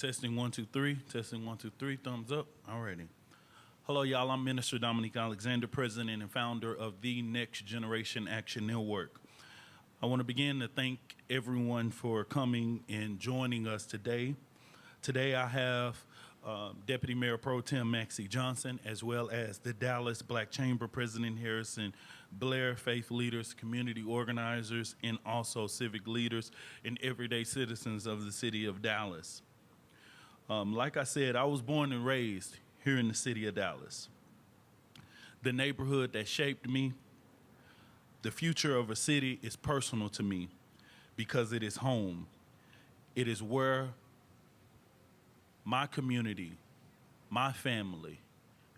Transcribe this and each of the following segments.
Testing 1 2 3. Testing 1 2 3. Thumbs up. Alrighty. Hello, y'all. I'm Minister Dominique Alexander, president and founder of the Next Generation Action Network. I want to begin to thank everyone for coming and joining us today. Today, I have Deputy Mayor Pro Tem Maxie Johnson, as well as the Dallas Black Chamber President Harrison, Blair faith leaders, community organizers, and also civic leaders and everyday citizens of the city of Dallas. Like I said, I was born and raised here in the city of Dallas. The neighborhood that shaped me, the future of a city is personal to me because it is home. It is where my community, my family,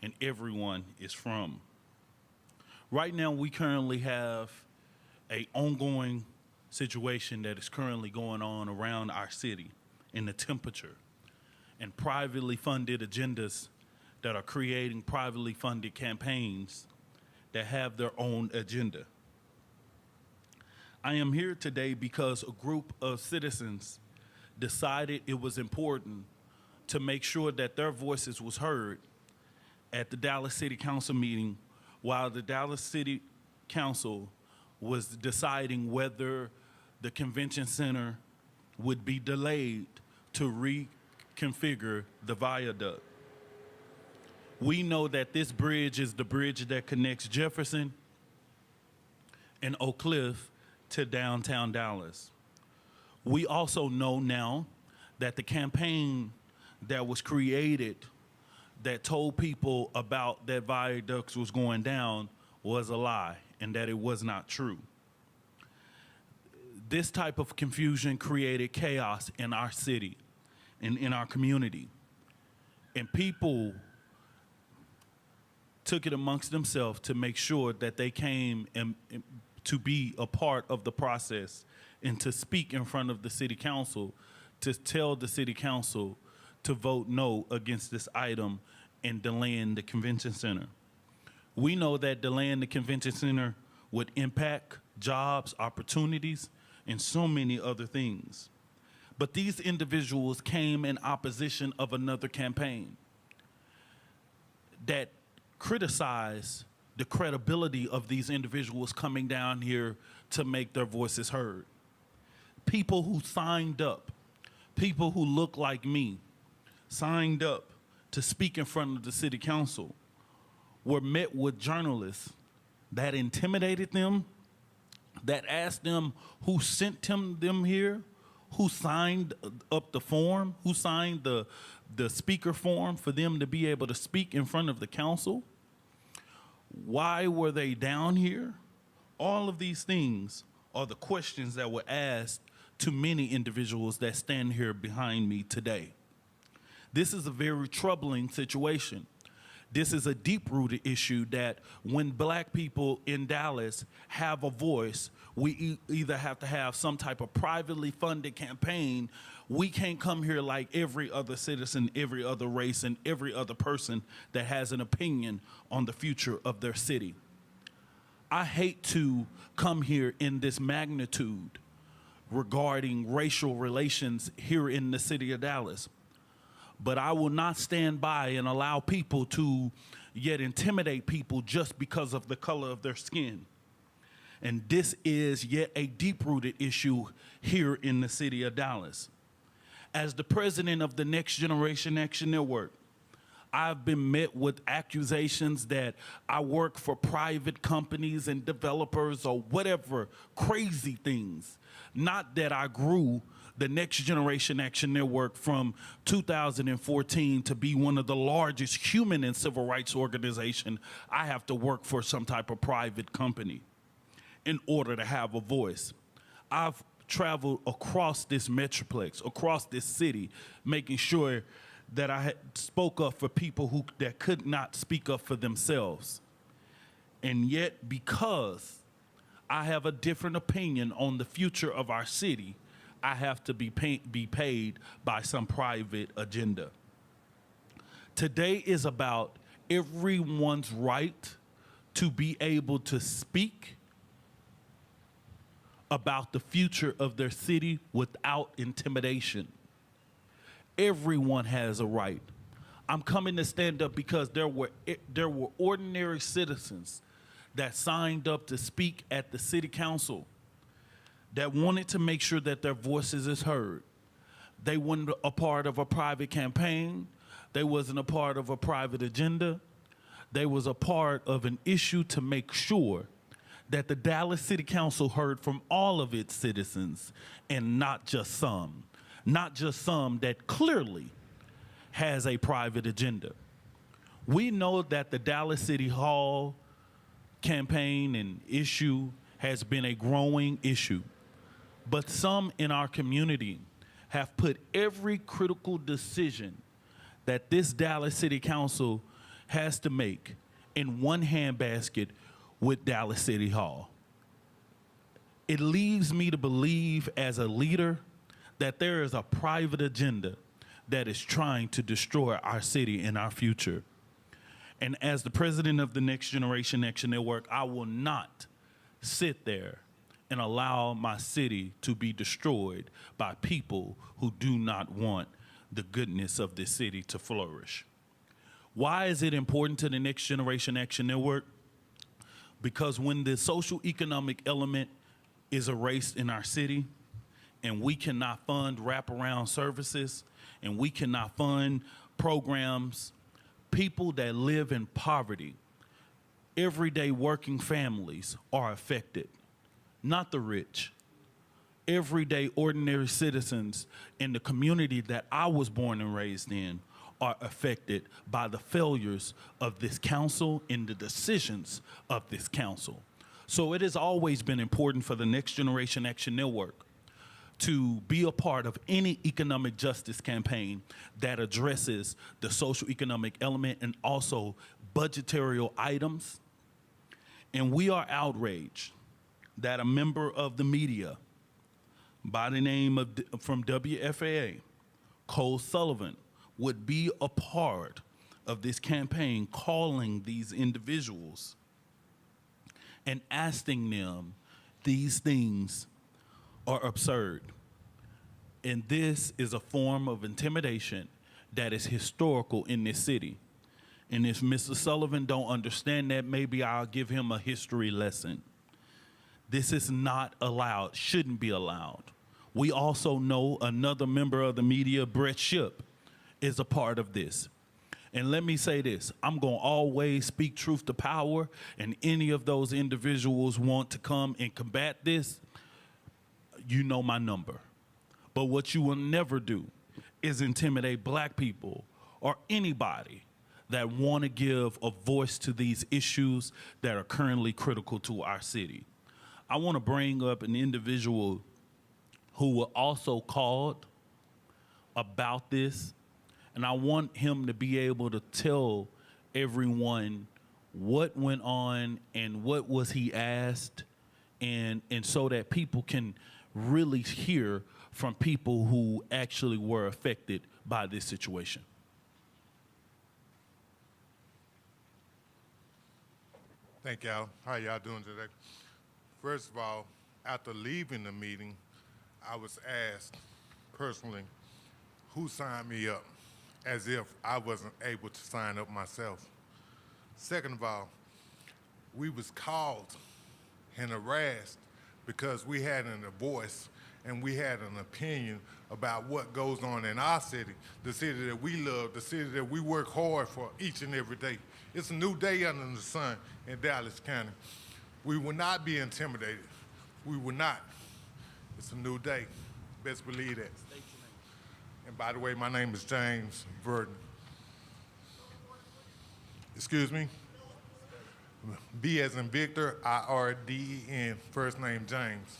and everyone is from. Right now, we currently have an ongoing situation that is currently going on around our city in the temperature, and privately funded agendas that are creating privately funded campaigns that have their own agenda. I am here today because a group of citizens decided it was important to make sure that their voices was heard at the Dallas City Council meeting while the Dallas City Council was deciding whether the convention center would be delayed to reconfigure the viaduct. We know that this bridge is the bridge that connects Jefferson and Oak Cliff to downtown Dallas. We also know now that the campaign that was created that told people about that viaduct was going down was a lie and that it was not true. This type of confusion created chaos in our city and in our community. And people took it amongst themselves to make sure that they came and to be a part of the process and to speak in front of the city council, to tell the city council to vote no against this item and delaying the convention center. We know that delaying the convention center would impact jobs, opportunities, and so many other things. But these individuals came in opposition of another campaign that criticized the credibility of these individuals coming down here to make their voices heard. People who signed up, people who look like me, signed up to speak in front of the city council were met with journalists that intimidated them, that asked them who sent them here, who signed up the form, who signed the speaker form for them to be able to speak in front of the council. Why were they down here? All of these things are the questions that were asked to many individuals that stand here behind me today. This is a very troubling situation. This is a deep-rooted issue that when black people in Dallas have a voice, we either have to have some type of privately funded campaign. We can't come here like every other citizen, every other race, and every other person that has an opinion on the future of their city. I hate to come here in this magnitude regarding racial relations here in the city of Dallas. But I will not stand by and allow people to yet intimidate people just because of the color of their skin. And this is yet a deep-rooted issue here in the city of Dallas. As the president of the Next Generation Action Network, I've been met with accusations that I work for private companies and developers or whatever crazy things. Not that I grew the Next Generation Action Network from 2014 to be one of the largest human and civil rights organizations. I have to work for some type of private company in order to have a voice. I've traveled across this metroplex, across this city, making sure that I spoke up for people that could not speak up for themselves. And yet, because I have a different opinion on the future of our city, I have to be paid by some private agenda. Today is about everyone's right to be able to speak about the future of their city without intimidation. Everyone has a right. I'm coming to stand up because there were ordinary citizens that signed up to speak at the city council that wanted to make sure that their voices is heard. They weren't a part of a private campaign. They wasn't a part of a private agenda. They was a part of an issue to make sure that the Dallas City Council heard from all of its citizens and not just some. Not just some that clearly has a private agenda. We know that the Dallas City Hall campaign and issue has been a growing issue, but some in our community have put every critical decision that this Dallas City Council has to make in one handbasket with Dallas City Hall. It leaves me to believe as a leader that there is a private agenda that is trying to destroy our city and our future. And as the president of the Next Generation Action Network, I will not sit there and allow my city to be destroyed by people who do not want the goodness of this city to flourish. Why is it important to the Next Generation Action Network? Because when the social economic element is erased in our city and we cannot fund wraparound services and we cannot fund programs, people that live in poverty, everyday working families are affected, not the rich. Everyday ordinary citizens in the community that I was born and raised in are affected by the failures of this council and the decisions of this council. So it has always been important for the Next Generation Action Network to be a part of any economic justice campaign that addresses the social economic element and also budgetary items. And we are outraged that a member of the media by the name of, from WFAA, Cole Sullivan, would be a part of this campaign calling these individuals and asking them these things are absurd. And this is a form of intimidation that is historical in this city. And if Mr. Sullivan don't understand that, maybe I'll give him a history lesson. This is not allowed, shouldn't be allowed. We also know another member of the media, Brett Shipp, is a part of this. And let me say this, I'm gonna always speak truth to power, and any of those individuals want to come and combat this, you know my number. But what you will never do is intimidate black people or anybody that want to give a voice to these issues that are currently critical to our city. I want to bring up an individual who were also called about this, and I want him to be able to tell everyone what went on and what was he asked, and so that people can really hear from people who actually were affected by this situation. Thank y'all. How y'all doing today? First of all, after leaving the meeting, I was asked personally, who signed me up, as if I wasn't able to sign up myself. Second of all, we was called and harassed because we had a voice and we had an opinion about what goes on in our city, the city that we love, the city that we work hard for each and every day. It's a new day under the sun in Dallas County. We will not be intimidated. We will not. It's a new day. Best believe that. And by the way, my name is James Verdon. Excuse me? B as in Victor, I-R-D-E-N, first name James.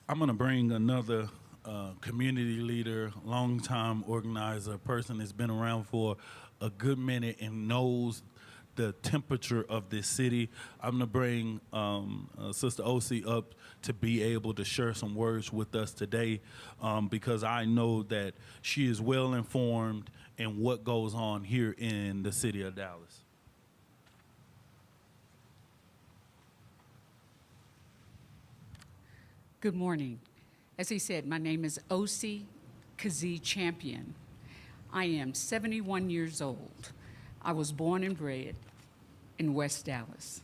I'm gonna bring another community leader, longtime organizer, person that's been around for a good minute and knows the temperature of this city. I'm gonna bring Sister OC up to be able to share some words with us today, because I know that she is well informed in what goes on here in the city of Dallas. Good morning. As he said, my name is Osi Kazee Champion. I am 71 years old. I was born and bred in West Dallas.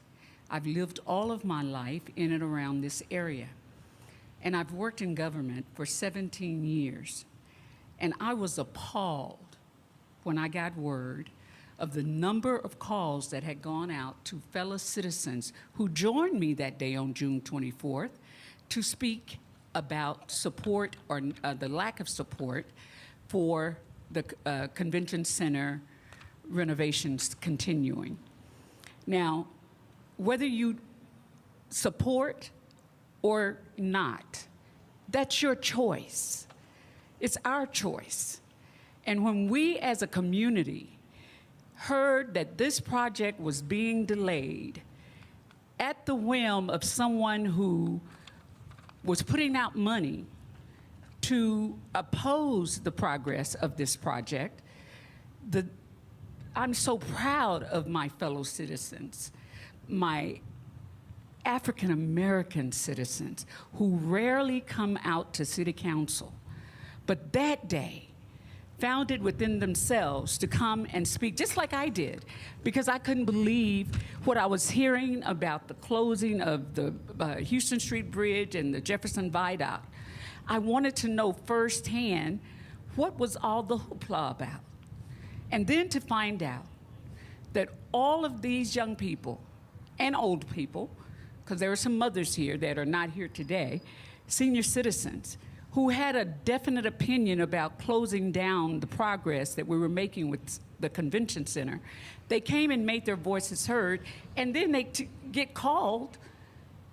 I've lived all of my life in and around this area. And I've worked in government for 17 years. And I was appalled when I got word of the number of calls that had gone out to fellow citizens who joined me that day on June 24th to speak about support or the lack of support for the convention center renovations continuing. Now, whether you support or not, that's your choice. It's our choice. And when we as a community heard that this project was being delayed at the whim of someone who was putting out money to oppose the progress of this project, I'm so proud of my fellow citizens, my African American citizens who rarely come out to city council, but that day found it within themselves to come and speak, just like I did, because I couldn't believe what I was hearing about the closing of the Houston Street Bridge and the Jefferson Viaduct. I wanted to know firsthand what was all the hoopla about. And then to find out that all of these young people and old people, because there are some mothers here that are not here today, senior citizens, who had a definite opinion about closing down the progress that we were making with the convention center. They came and made their voices heard, and then they get called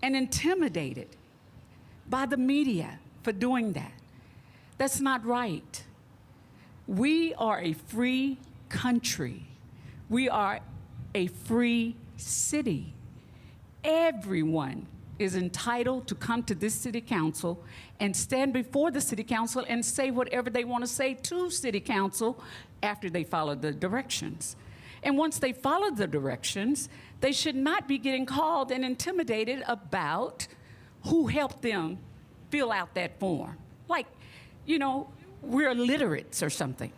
and intimidated by the media for doing that. That's not right. We are a free country. We are a free city. Everyone is entitled to come to this city council and stand before the city council and say whatever they want to say to city council after they follow the directions. And once they follow the directions, they should not be getting called and intimidated about who helped them fill out that form. Like, you know, we're illiterates or something.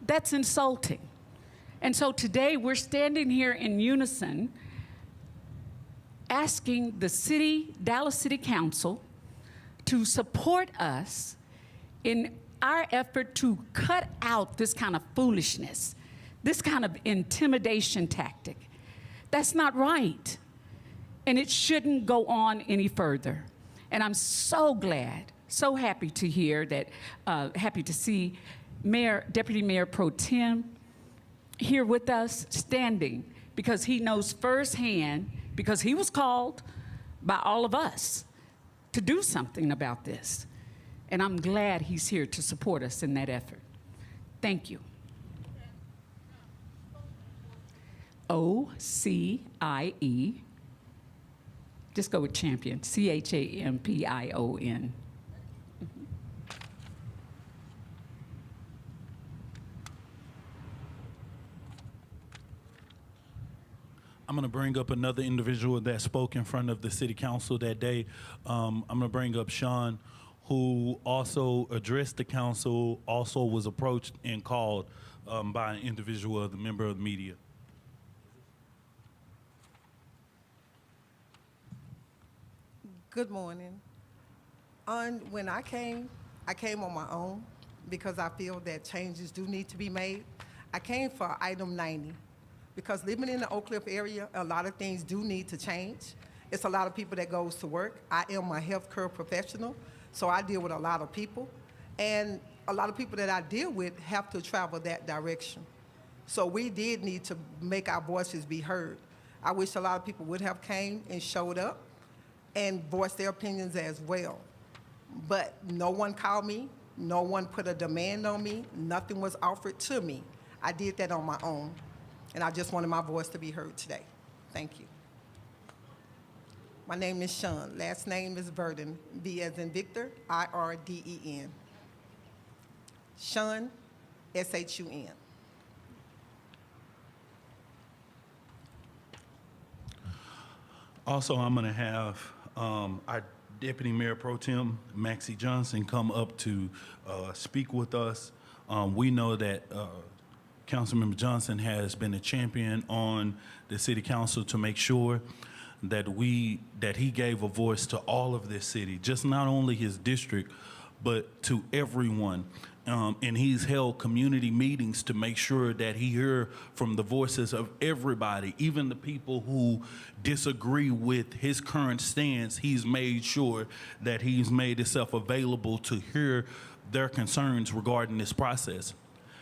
That's insulting. And so today we're standing here in unison asking the Dallas City Council to support us in our effort to cut out this kind of foolishness, this kind of intimidation tactic. That's not right. And it shouldn't go on any further. And I'm so glad, so happy to hear that, happy to see Deputy Mayor Pro Tem here with us, standing, because he knows firsthand, because he was called by all of us to do something about this. And I'm glad he's here to support us in that effort. Thank you. O-C-I-E. Just go with champion, C-H-A-M-P-I-O-N. I'm going to bring up another individual that spoke in front of the city council that day. I'm going to bring up Sean, who also addressed the council, also was approached and called by an individual, the member of the media. Good morning. When I came on my own because I feel that changes do need to be made. I came for item 90 because living in the Oak Cliff area, a lot of things do need to change. It's a lot of people that goes to work. I am a healthcare professional, so I deal with a lot of people. And a lot of people that I deal with have to travel that direction. So we did need to make our voices be heard. I wish a lot of people would have came and showed up and voiced their opinions as well. But no one called me, no one put a demand on me, nothing was offered to me. I did that on my own, and I just wanted my voice to be heard today. Thank you. My name is Sean, last name is Verdon, V as in Victor, I-R-D-E-N. Sean, S-H-U-N. Also, I'm going to have, I Deputy Mayor Pro Tem Maxie Johnson come up to speak with us. We know that Councilmember Johnson has been a champion on the City Council to make sure that he gave a voice to all of this city, just not only his district, but to everyone. And he's held community meetings to make sure that he hear from the voices of everybody, even the people who disagree with his current stance. He's made sure that he's made himself available to hear their concerns regarding this process.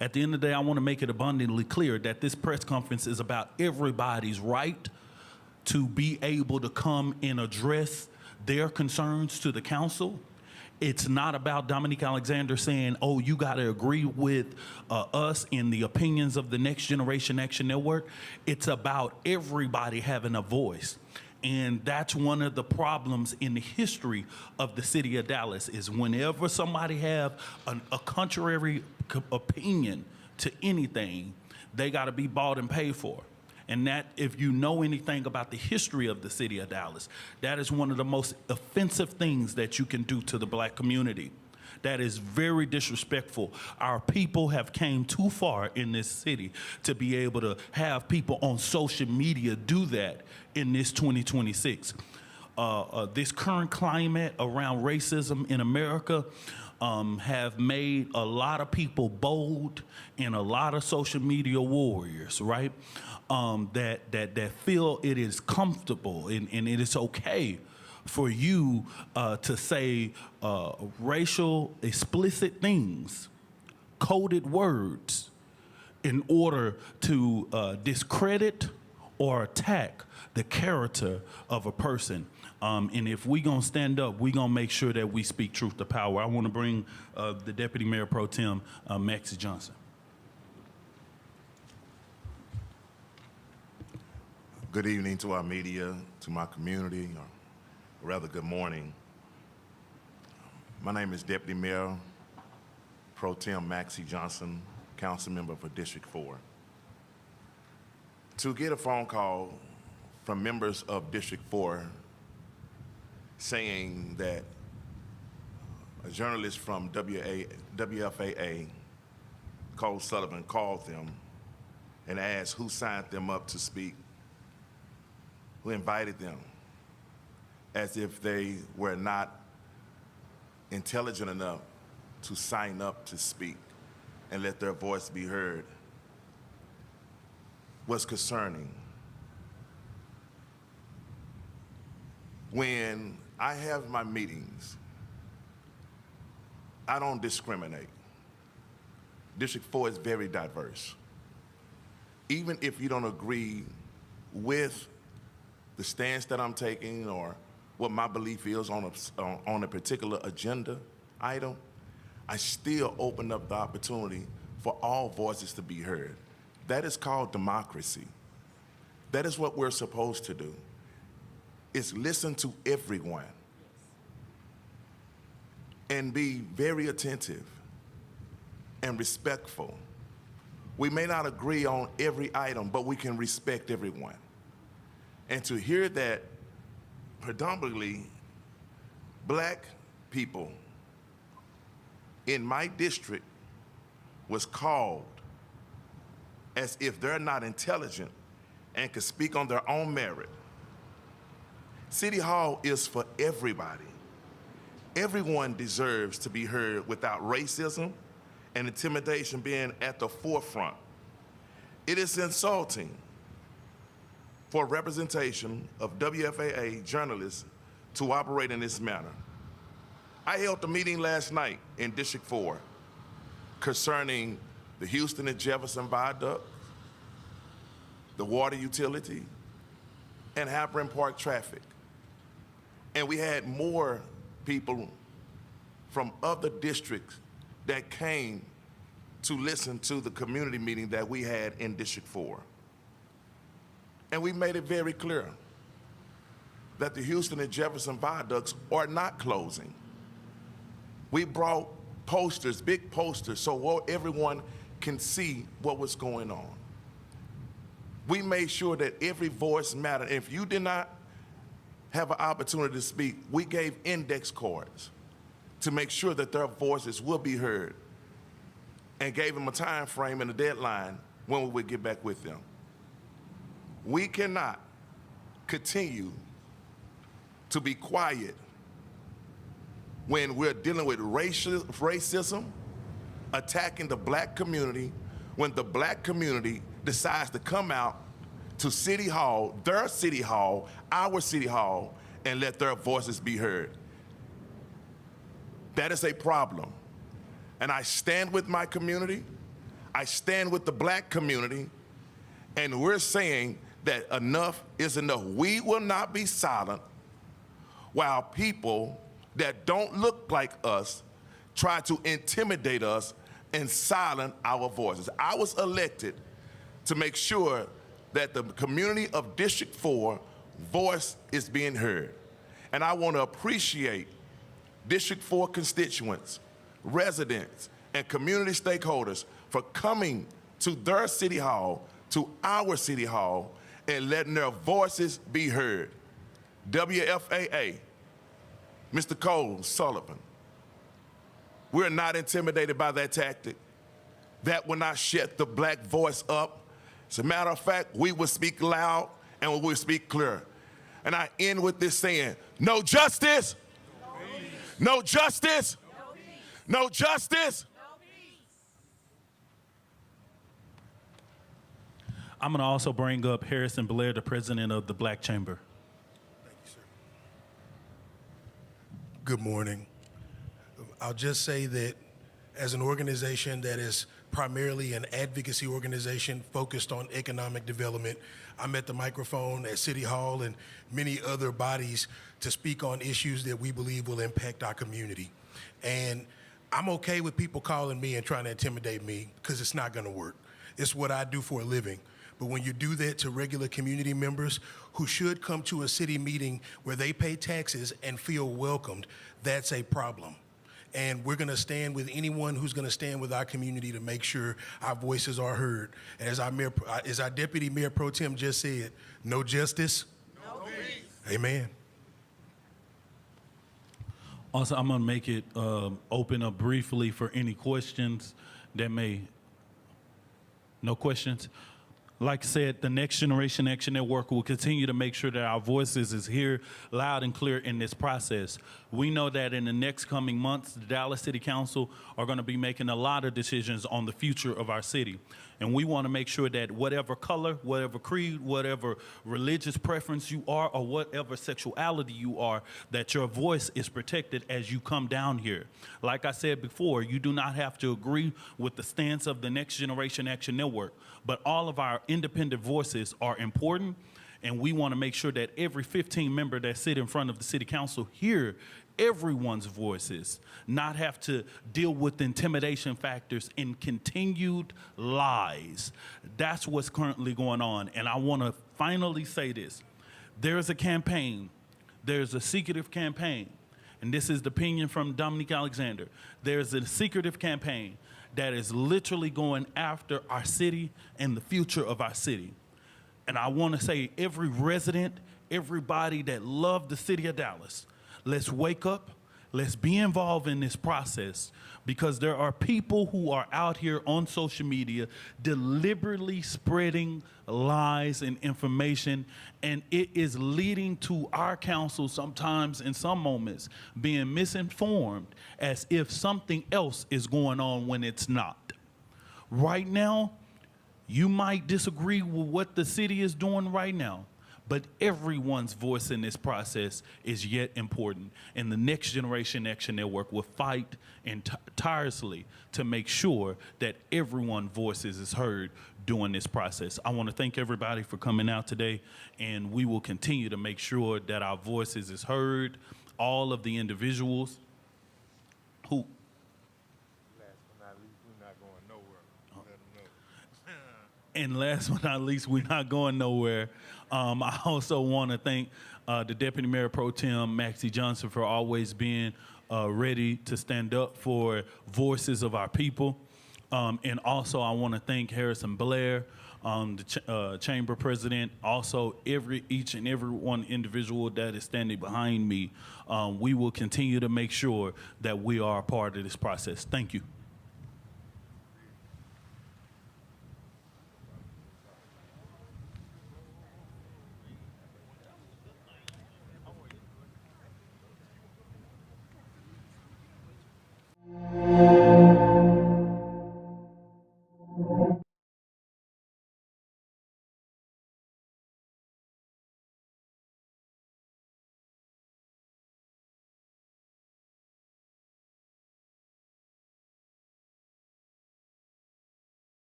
At the end of the day, I want to make it abundantly clear that this press conference is about everybody's right to be able to come and address their concerns to the council. It's not about Dominique Alexander saying, oh, you got to agree with us in the opinions of the Next Generation Action Network. It's about everybody having a voice. And that's one of the problems in the history of the city of Dallas is whenever somebody have a contrary opinion to anything, they got to be bought and paid for. And that, if you know anything about the history of the city of Dallas, that is one of the most offensive things that you can do to the black community. That is very disrespectful. Our people have came too far in this city to be able to have people on social media do that in this 2026. This current climate around racism in America have made a lot of people bold and a lot of social media warriors, right? That feel it is comfortable and it is okay for you to say racial explicit things, coded words, in order to discredit or attack the character of a person. And if we gonna stand up, we gonna make sure that we speak truth to power. I wanna bring the Deputy Mayor Pro Tem, Maxie Johnson. Good evening to our media, to my community, or rather good morning. My name is Deputy Mayor Pro Tem Maxie Johnson, Council Member for District 4. To get a phone call from members of District 4 saying that a journalist from WFAA, Cole Sullivan, called them and asked who signed them up to speak, who invited them, as if they were not intelligent enough to sign up to speak and let their voice be heard, was concerning. When I have my meetings, I don't discriminate. District 4 is very diverse. Even if you don't agree with the stance that I'm taking or what my belief is on a particular agenda item, I still open up the opportunity for all voices to be heard. That is called democracy. That is what we're supposed to do, is listen to everyone and be very attentive and respectful. We may not agree on every item, but we can respect everyone. And to hear that predominantly black people in my district was called as if they're not intelligent and could speak on their own merit. City Hall is for everybody. Everyone deserves to be heard without racism and intimidation being at the forefront. It is insulting for representation of WFAA journalists to operate in this manner. I held a meeting last night in District 4 concerning the Houston and Jefferson Viaduct, the water utility, and Halperin Park traffic. And we had more people from other districts that came to listen to the community meeting that we had in District 4. And we made it very clear that the Houston and Jefferson viaducts are not closing. We brought posters, big posters, so everyone can see what was going on. We made sure that every voice mattered. If you did not have an opportunity to speak, we gave index cards to make sure that their voices will be heard, and gave them a time frame and a deadline when we would get back with them. We cannot continue to be quiet when we're dealing with racism, attacking the black community, when the black community decides to come out to City Hall, their City Hall, our City Hall, and let their voices be heard. That is a problem. And I stand with my community, I stand with the black community, and we're saying that enough is enough. We will not be silent while people that don't look like us try to intimidate us and silence our voices. I was elected to make sure that the community of District 4 voice is being heard. And I want to appreciate District 4 constituents, residents, and community stakeholders for coming to their City Hall, to our City Hall, and letting their voices be heard. WFAA, Mr. Cole Sullivan, we're not intimidated by that tactic. That will not shut the black voice up. As a matter of fact, we will speak loud and we will speak clear. And I end with this saying, no justice, no justice, no justice. I'm going to also bring up Harrison Blair, the president of the Black Chamber. Thank you, sir. Good morning. I'll just say that as an organization that is primarily an advocacy organization focused on economic development, I'm at the microphone at City Hall and many other bodies to speak on issues that we believe will impact our community. And I'm okay with people calling me and trying to intimidate me because it's not going to work. It's what I do for a living. But when you do that to regular community members who should come to a city meeting where they pay taxes and feel welcomed, that's a problem. And we're going to stand with anyone who's going to stand with our community to make sure our voices are heard. And as our Deputy Mayor Pro Tem just said, no justice, no peace. Amen. Also, I'm going to make it open up briefly for any questions that no questions? Like I said, the Next Generation Action Network will continue to make sure that our voices is here loud and clear in this process. We know that in the next coming months, the Dallas City Council are going to be making a lot of decisions on the future of our city. And we want to make sure that whatever color, whatever creed, whatever religious preference you are, or whatever sexuality you are, that your voice is protected as you come down here. Like I said before, you do not have to agree with the stance of the Next Generation Action Network, but all of our independent voices are important, and we want to make sure that every 15 member that sit in front of the city council hear everyone's voices, not have to deal with intimidation factors and continued lies. That's what's currently going on. And I want to finally say this. There's a campaign. There's a secretive campaign. And this is the opinion from Dominique Alexander. There's a secretive campaign that is literally going after our city and the future of our city. And I want to say, every resident, everybody that loved the city of Dallas, let's wake up, let's be involved in this process, because there are people who are out here on social media deliberately spreading lies and information, and it is leading to our council sometimes, in some moments, being misinformed as if something else is going on when it's not. Right now, you might disagree with what the city is doing right now, but everyone's voice in this process is yet important. And the Next Generation Action Network will fight tirelessly to make sure that everyone's voices is heard during this process. I want to thank everybody for coming out today, and we will continue to make sure that our voices is heard. All of the individuals who... And last but not least, we're not going nowhere. I also want to thank the Deputy Mayor Pro Tem, Maxie Johnson, for always being ready to stand up for voices of our people. And also, I want to thank Harrison Blair the chamber president, also each and every one individual that is standing behind me. We will continue to make sure that we are a part of this process. Thank you.